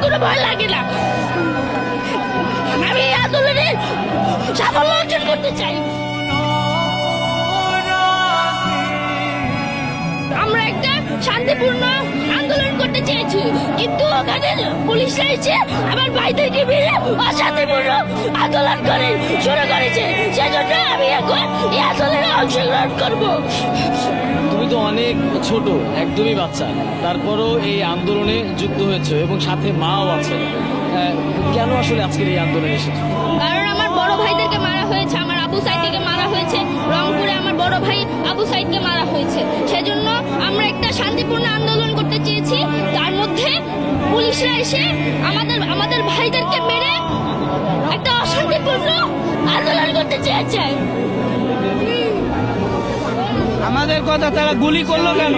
কোনো ভয় লাগে না। আমি এই আন্দোলনে সাফল্য অর্জন করতে চাই। আমরা একটা শান্তিপূর্ণ আন্দোলন করতে চেয়েছি, কিন্তু ওখানে পুলিশরা এসে আমার ভাইদেরকে মেরে অশান্তিপূর্ণ আন্দোলন করে শুরু করেছে। সেজন্য আমি এখন এই আন্দোলনে অংশগ্রহণ করব। তুমি তো অনেক ছোট, একদমই বাচ্চা, তারপরও এই আন্দোলনে যুক্ত হয়েছে এবং সাথে মাও আছে। কেন আসলে আজকের এই আন্দোলনে এসেছো? কারণ আমার বড় ভাইদেরকে মারা হয়েছে, আমার আবু সাইদকে মারা হয়েছে, রংপুরে আমার বড় ভাই আবু সাইদকে মারা হয়েছে। সেজন্য আমরা একটা শান্তিপূর্ণ আন্দোলন করতে চেয়েছি। তার মধ্যে পুলিশরা এসে আমাদের ভাইদেরকে মেরে একটা অশান্তিপূর্ণ আন্দোলন করতে চেয়েছে। আমাদের কথা তারা গুলি করলো কেন?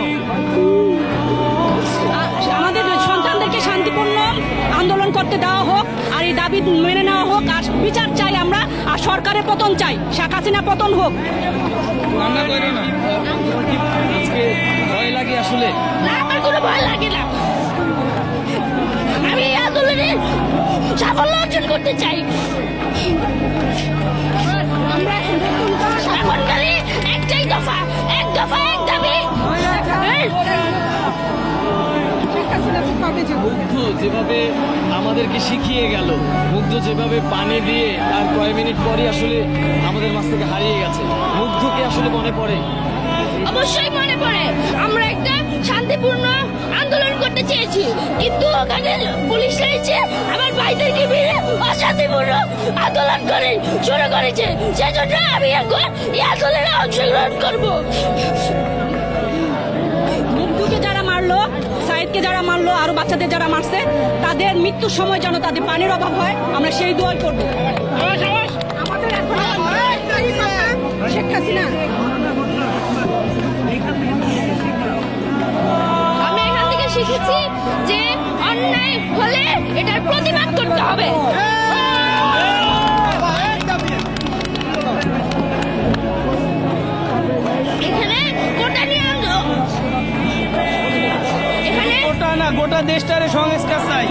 আমাদের সন্তানদেরকে শান্তিপূর্ণ আন্দোলন করতে দেওয়া হোক, আর এই দাবি মেনে নেওয়া হোক, আর বিচার চাই আমরা, আর সরকারের পতন চাই, শেখ হাসিনা পতন হোক। কান্না করো না। আজকে ভয় লাগে আসলে? না, আমার কোনো ভয় লাগে না। আমি এই আন্দোলনে সাফল্য অর্জন করতে চাই। আমরা এখন খালি একটাই দফা, এক দফা এক দাবি। মুগ্ধ যেভাবে আমাদেরকে শিখিয়ে গেল, মুগ্ধ যেভাবে পানি দিয়ে তার কয়েক মিনিট পরে আসলে আমাদের মাছ থেকে হারিয়ে গেছে, মুগ্ধকে আসলে মনে পড়ে? অবশ্যই মনে পড়ে। আমরা একটা শান্তিপূর্ণ আন্দোলন করতে চেয়েছি, কিন্তু ওখানে পুলিশরা এসে আমার ভাইদেরকে মেরে অশান্তিপূর্ণ আন্দোলন করে শুরু করেছে। সেজন্য আমি এখন এই আন্দোলনে অংশগ্রহণ করব। মুগ্ধকে যারা মারলো, সাইদকে যারা মারলো, আরো বাচ্চাদের যারা মারছে, তাদের মৃত্যুর সময় যেন তাদের পানির অভাব হয়, আমরা সেই দোয়াই করবো। আমাদের এখন শেখ হাসিনা। আমি এখান থেকে শিখেছি যে অন্যায় হলে এটার প্রতিবাদ করতে হবে। এখানে কোটা নিয়ে এখানে গোটা না, গোটা দেশটারে সংস্কার চাই।